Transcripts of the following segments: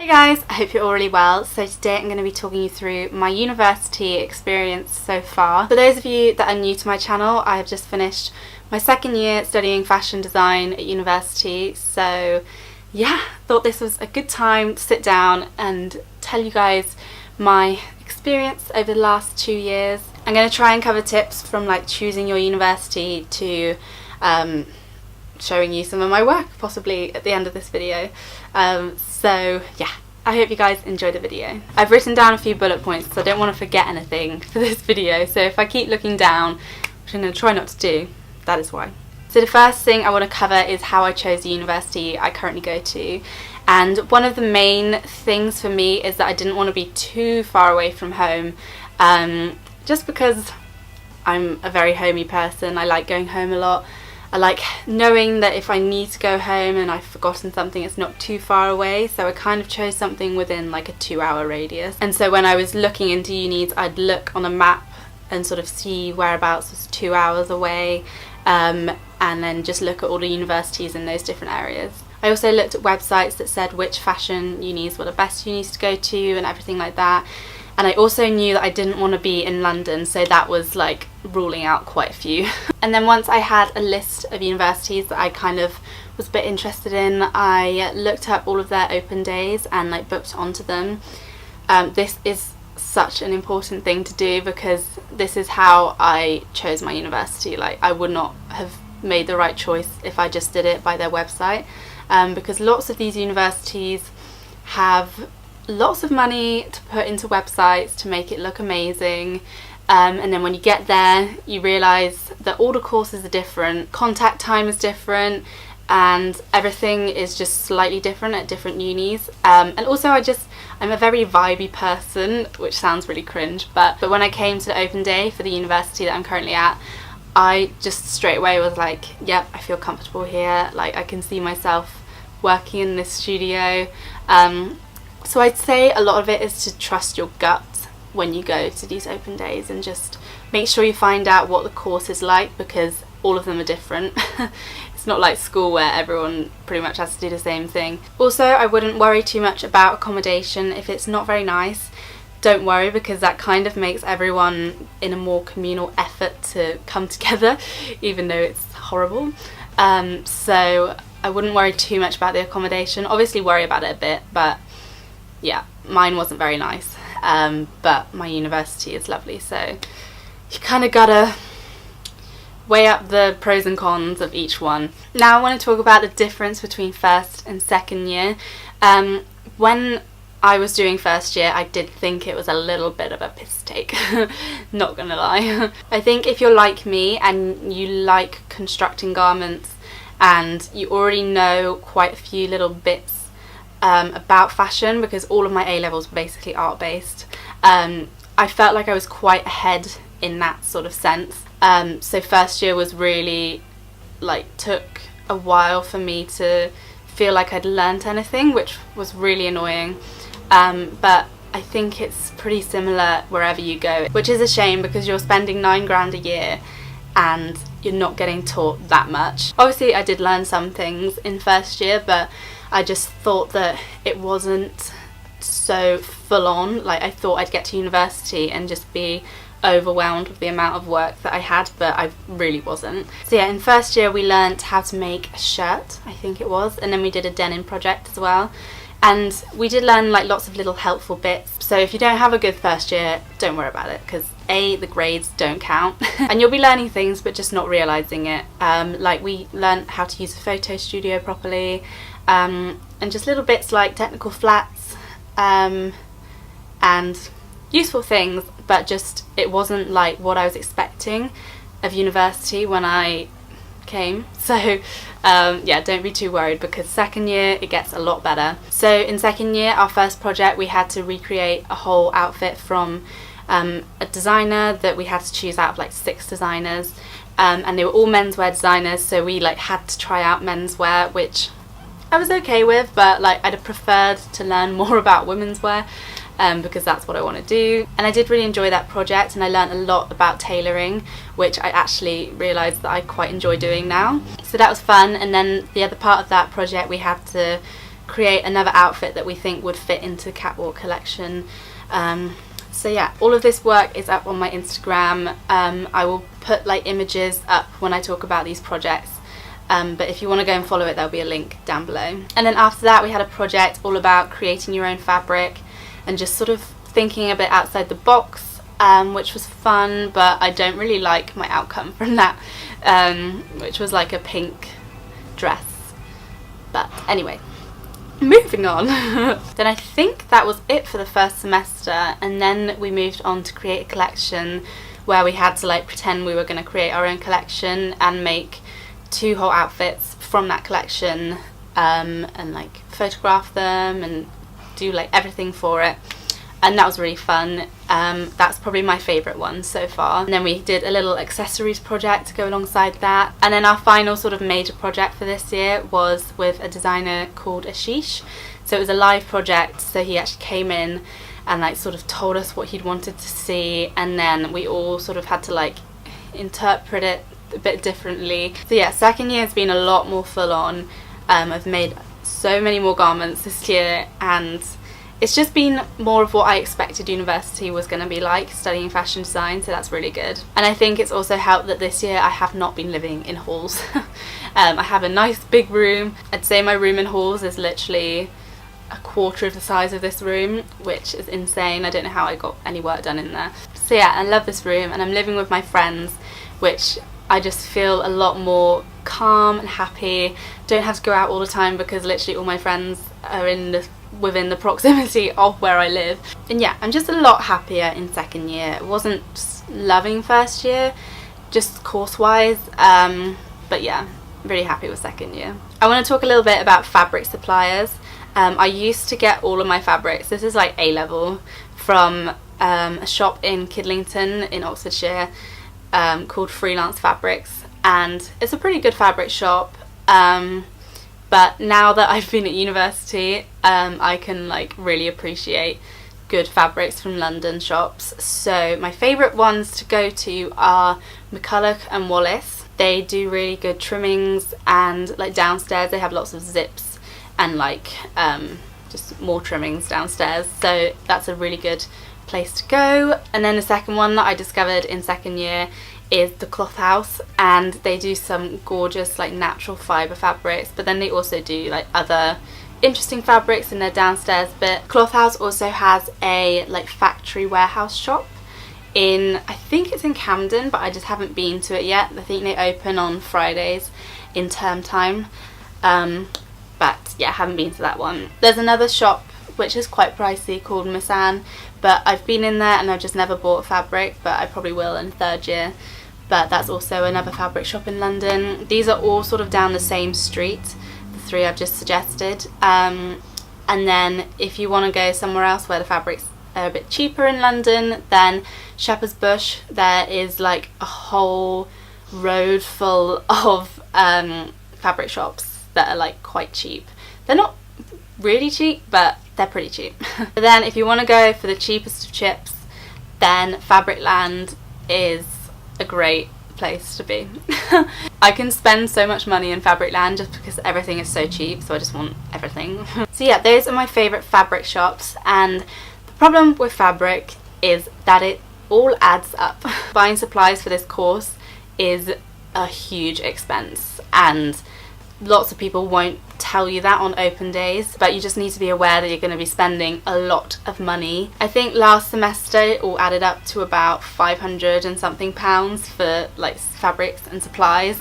Hey guys, I hope you're all really well. So today I'm going to be talking you through my university experience so far. For those of you that are new to my channel, I have just finished my second year studying fashion design at university. So yeah, thought this was a good time to sit down and tell you guys my experience over the last 2 years. I'm going to try and cover tips from like choosing your university to showing you some of my work possibly at the end of this video. So yeah, I hope you guys enjoy the video. I've written down a few bullet points because I don't want to forget anything for this video, so if I keep looking down, which I'm going to try not to do, that is why. So the first thing I want to cover is how I chose the university I currently go to. And one of the main things for me is that I didn't want to be too far away from home, just because I'm a very homey person. I like going home a lot. I like knowing that if I need to go home and I've forgotten something, it's not too far away, so I kind of chose something within like a 2-hour radius. And so when I was looking into unis, I'd look on a map and sort of see whereabouts was 2 hours away, and then just look at all the universities in those different areas. I also looked at websites that said which fashion unis were the best unis to go to and everything like that. And I also knew that I didn't want to be in London, so that was like ruling out quite a few. And then once I had a list of universities that I kind of was a bit interested in, I looked up all of their open days and like booked onto them. This is such an important thing to do because this is how I chose my university. Like, I would not have made the right choice if I just did it by their website, because lots of these universities have lots of money to put into websites to make it look amazing, and then when you get there you realise that all the courses are different, contact time is different, and everything is just slightly different at different unis. And also I'm a very vibey person, which sounds really cringe, but when I came to the open day for the university that I'm currently at, I just straight away was like, yep, I feel comfortable here, like I can see myself working in this studio. So I'd say a lot of it is to trust your gut when you go to these open days and just make sure you find out what the course is like, because all of them are different. It's not like school where everyone pretty much has to do the same thing. Also, I wouldn't worry too much about accommodation. If it's not very nice, don't worry, because that kind of makes everyone in a more communal effort to come together, even though it's horrible. So I wouldn't worry too much about the accommodation. Obviously worry about it a bit, but yeah, mine wasn't very nice, but my university is lovely, so you kind of gotta weigh up the pros and cons of each one. Now I want to talk about the difference between first and second year. When I was doing first year, I did think it was a little bit of a piss take, not gonna lie. I think if you're like me and you like constructing garments and you already know quite a few little bits about fashion, because all of my A-levels were basically art-based, I felt like I was quite ahead in that sort of sense. So first year was really, like, took a while for me to feel like I'd learnt anything, which was really annoying. But I think it's pretty similar wherever you go, which is a shame because you're spending £9 a year and you're not getting taught that much. Obviously I did learn some things in first year, but I just thought that it wasn't so full on. Like, I thought I'd get to university and just be overwhelmed with the amount of work that I had, but I really wasn't. So yeah, in first year we learnt how to make a shirt, I think it was, and then we did a denim project as well. And we did learn like lots of little helpful bits. So if you don't have a good first year, don't worry about it, because the grades don't count. And you'll be learning things but just not realising it. Like, we learnt how to use a photo studio properly, and just little bits like technical flats, and useful things, but just it wasn't like what I was expecting of university when I came. So yeah, don't be too worried, because second year it gets a lot better. So in second year, our first project, we had to recreate a whole outfit from a designer that we had to choose out of like 6 designers, and they were all menswear designers, so we like had to try out menswear, which I was okay with, but like I'd have preferred to learn more about women's wear, because that's what I want to do. And I did really enjoy that project, and I learned a lot about tailoring, which I actually realised that I quite enjoy doing now. So that was fun. And then the other part of that project, we had to create another outfit that we think would fit into the catwalk collection. So yeah, all of this work is up on my Instagram. I will put like images up when I talk about these projects, but if you want to go and follow it, there'll be a link down below. And then after that we had a project all about creating your own fabric and just sort of thinking a bit outside the box, which was fun, but I don't really like my outcome from that, which was like a pink dress. But anyway, moving on. Then I think that was it for the first semester, and then we moved on to create a collection where we had to like pretend we were going to create our own collection and make 2 whole outfits from that collection, and like photograph them and do like everything for it, and that was really fun. That's probably my favourite one so far. And then we did a little accessories project to go alongside that, and then our final sort of major project for this year was with a designer called Ashish. So it was a live project, so he actually came in and like sort of told us what he'd wanted to see, and then we all sort of had to like interpret it a bit differently. So yeah, second year has been a lot more full on. I've made so many more garments this year, and it's just been more of what I expected university was going to be like, studying fashion design, so that's really good. And I think it's also helped that this year I have not been living in halls. I have a nice big room. I'd say my room in halls is literally a quarter of the size of this room, which is insane. I don't know how I got any work done in there. So yeah, I love this room, and I'm living with my friends, which I just feel a lot more calm and happy. Don't have to go out all the time because literally all my friends are within the proximity of where I live. And yeah, I'm just a lot happier in second year. I wasn't loving first year, just course-wise, but yeah, really happy with second year. I want to talk a little bit about fabric suppliers. I used to get all of my fabrics, this is like A-level, from a shop in Kidlington in Oxfordshire called Freelance Fabrics, and it's a pretty good fabric shop. But now that I've been at university, I can like really appreciate good fabrics from London shops. So my favourite ones to go to are McCulloch and Wallace. They do really good trimmings, and like downstairs they have lots of zips and like just more trimmings downstairs. So that's a really good place to go. And then the second one that I discovered in second year is the Cloth House, and they do some gorgeous like natural fibre fabrics, but then they also do like other interesting fabrics in their downstairs bit. Cloth House also has a like factory warehouse shop in, I think it's in Camden, but I just haven't been to it yet. I think they open on Fridays in term time, but yeah, I haven't been to that one. There's another shop which is quite pricey called Missoma, but I've been in there and I've just never bought fabric, but I probably will in third year. But that's also another fabric shop in London. These are all sort of down the same street, the 3 I've just suggested. And then if you want to go somewhere else where the fabrics are a bit cheaper in London, then Shepherd's Bush, there is like a whole road full of fabric shops that are like quite cheap. They're not really cheap, but they're pretty cheap. But then if you want to go for the cheapest of chips, then Fabricland is a great place to be. I can spend so much money in Fabricland just because everything is so cheap, so I just want everything. So yeah, those are my favourite fabric shops, and the problem with fabric is that it all adds up. Buying supplies for this course is a huge expense, and lots of people won't tell you that on open days, but you just need to be aware that you're going to be spending a lot of money. I think last semester it all added up to about 500 and something pounds for like fabrics and supplies,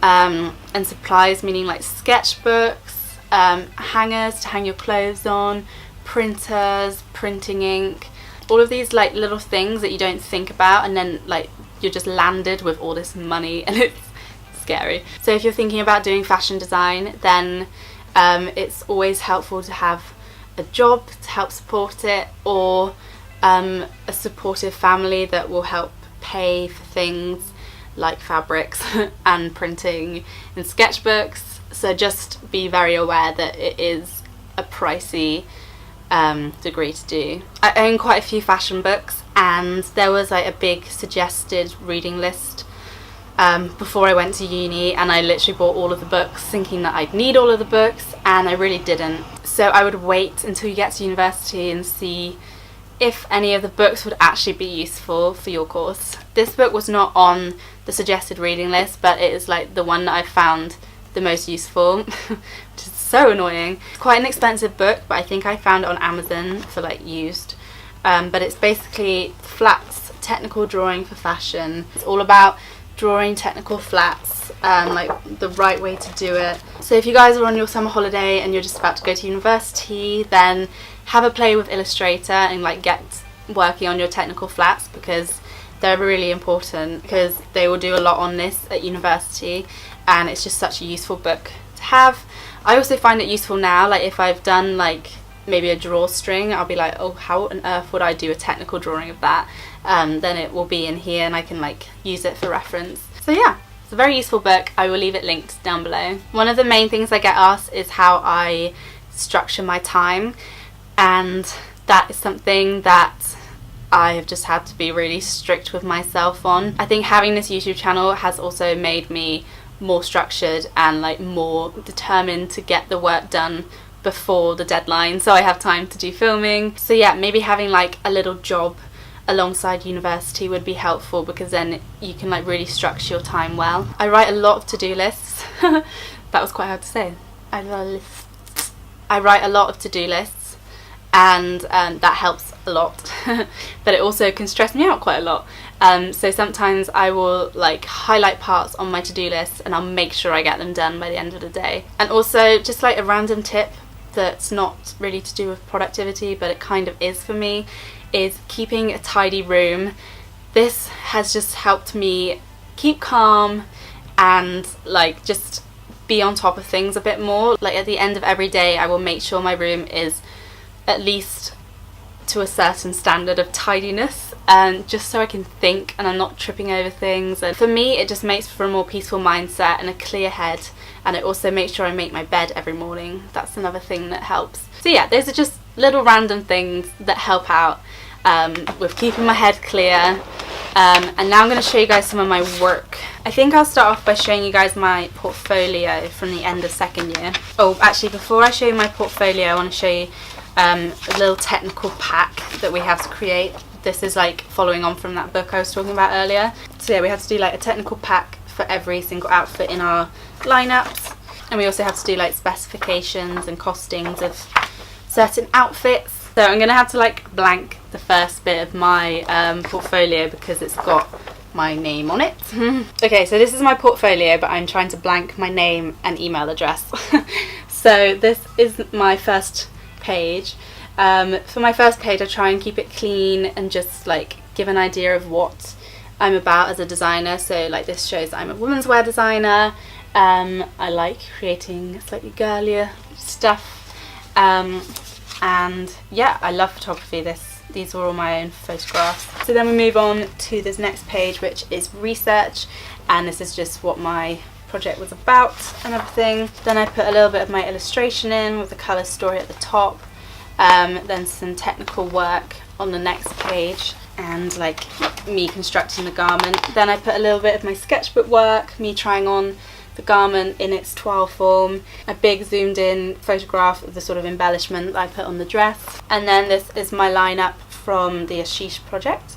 and supplies meaning like sketchbooks, hangers to hang your clothes on, printers, printing ink, all of these like little things that you don't think about, and then like you're just landed with all this money, and it's scary. So if you're thinking about doing fashion design, then it's always helpful to have a job to help support it, or a supportive family that will help pay for things like fabrics and printing and sketchbooks. So just be very aware that it is a pricey degree to do. I own quite a few fashion books, and there was like a big suggested reading list before I went to uni, and I literally bought all of the books thinking that I'd need all of the books, and I really didn't. So I would wait until you get to university and see if any of the books would actually be useful for your course. This book was not on the suggested reading list, but it is like the one that I found the most useful, which is so annoying. It's quite an expensive book, but I think I found it on Amazon for like used. But it's basically Flats Technical Drawing for Fashion. It's all about drawing technical flats and like the right way to do it. So if you guys are on your summer holiday and you're just about to go to university, then have a play with Illustrator and like get working on your technical flats, because they're really important, because they will do a lot on this at university, and it's just such a useful book to have. I also find it useful now, like if I've done like maybe a drawstring, I'll be like, oh, how on earth would I do a technical drawing of that? Then it will be in here and I can like use it for reference. So yeah, it's a very useful book. I will leave it linked down below. One of the main things I get asked is how I structure my time, and that is something that I've just had to be really strict with myself on. I think having this YouTube channel has also made me more structured and like more determined to get the work done before the deadline, so I have time to do filming. So yeah, maybe having like a little job alongside university would be helpful, because then you can like really structure your time well. I write a lot of to-do lists. That was quite hard to say. I write a lot of to-do lists, and that helps a lot. But it also can stress me out quite a lot. So sometimes I will like highlight parts on my to-do list and I'll make sure I get them done by the end of the day. And also, just like a random tip that's not really to do with productivity, but it kind of is for me, is keeping a tidy room. This has just helped me keep calm and like just be on top of things a bit more. Like at the end of every day, I will make sure my room is at least to a certain standard of tidiness, and just so I can think and I'm not tripping over things. And for me, it just makes for a more peaceful mindset and a clear head, and it also makes sure I make my bed every morning. That's another thing that helps. So yeah, those are just little random things that help out with keeping my head clear. And now I'm going to show you guys some of my work. I think I'll start off by showing you guys my portfolio from the end of second year. Oh, actually, before I show you my portfolio, I want to show you a little technical pack that we have to create. This is like following on from that book I was talking about earlier. So yeah, we have to do like a technical pack for every single outfit in our lineups, and we also have to do like specifications and costings of certain outfits. So I'm gonna have to like blank the first bit of my portfolio because it's got my name on it. Okay, so this is my portfolio, but I'm trying to blank my name and email address. So this is my first page. For my first page, I try and keep it clean and just like give an idea of what I'm about as a designer. So like this shows that I'm a women's wear designer. I like creating slightly girlier stuff, and yeah, I love photography. These are all my own photographs. So then we move on to this next page, which is research, and this is just what my project was about and everything. Then I put a little bit of my illustration in with the colour story at the top, then some technical work on the next page, and like me constructing the garment. Then I put a little bit of my sketchbook work, me trying on the garment in its toile form, a big zoomed in photograph of the sort of embellishment that I put on the dress. And then this is my lineup from the Ashish project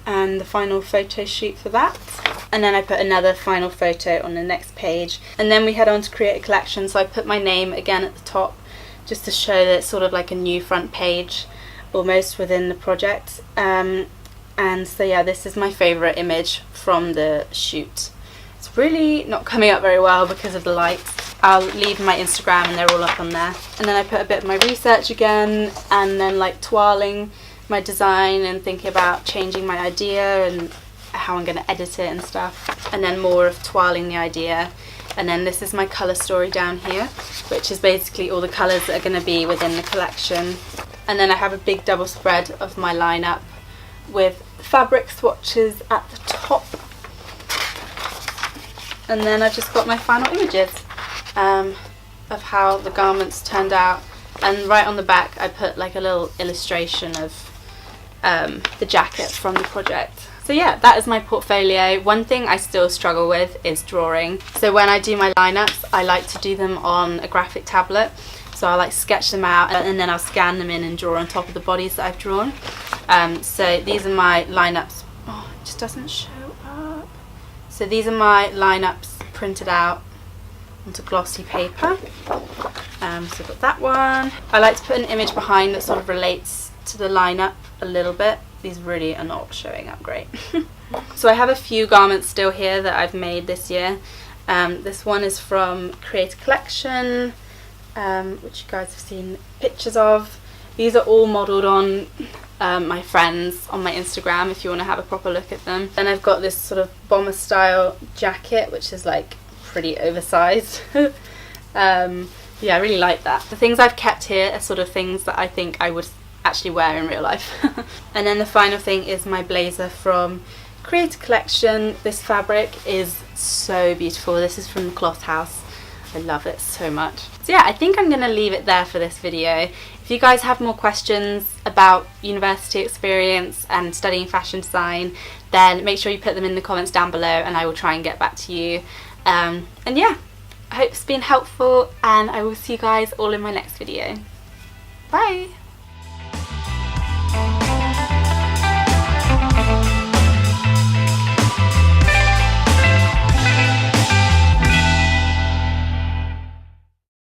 and the final photo shoot for that. And then I put another final photo on the next page. And then we head on to create a collection, so I put my name again at the top just to show that it's sort of like a new front page almost within the project. And so yeah, this is my favourite image from the shoot. It's really not coming up very well because of the light. I'll leave my Instagram and they're all up on there. And then I put a bit of my research again, and then like toiling my design and thinking about changing my idea and how I'm going to edit it and stuff. And then more of toiling the idea. And then this is my colour story down here, which is basically all the colours that are going to be within the collection. And then I have a big double spread of my lineup with fabric swatches at the top. And then I've just got my final images of how the garments turned out. And right on the back I put like a little illustration of the jacket from the project. So yeah, that is my portfolio. One thing I still struggle with is drawing. So when I do my lineups, I like to do them on a graphic tablet. So I'll like sketch them out and then I'll scan them in and draw on top of the bodies that I've drawn. So these are my lineups. Oh, it just doesn't show up. So these are my lineups printed out onto glossy paper. So I've got that one. I like to put an image behind that sort of relates to the lineup a little bit. These really are not showing up great. So I have a few garments still here that I've made this year. This one is from Create a Collection, which you guys have seen pictures of. These are all modelled on my friends on my Instagram if you want to have a proper look at them. Then I've got this sort of bomber style jacket, which is like pretty oversized. Yeah, I really like that. The things I've kept here are sort of things that I think I would actually wear in real life. And then the final thing is my blazer from Create a Collection. This fabric is so beautiful. This is from the Cloth House. I love it so much. So yeah, I think I'm gonna leave it there for this video. If you guys have more questions about university experience and studying fashion design, then make sure you put them in the comments down below and I will try and get back to you. And yeah, I hope it's been helpful and I will see you guys all in my next video. Bye!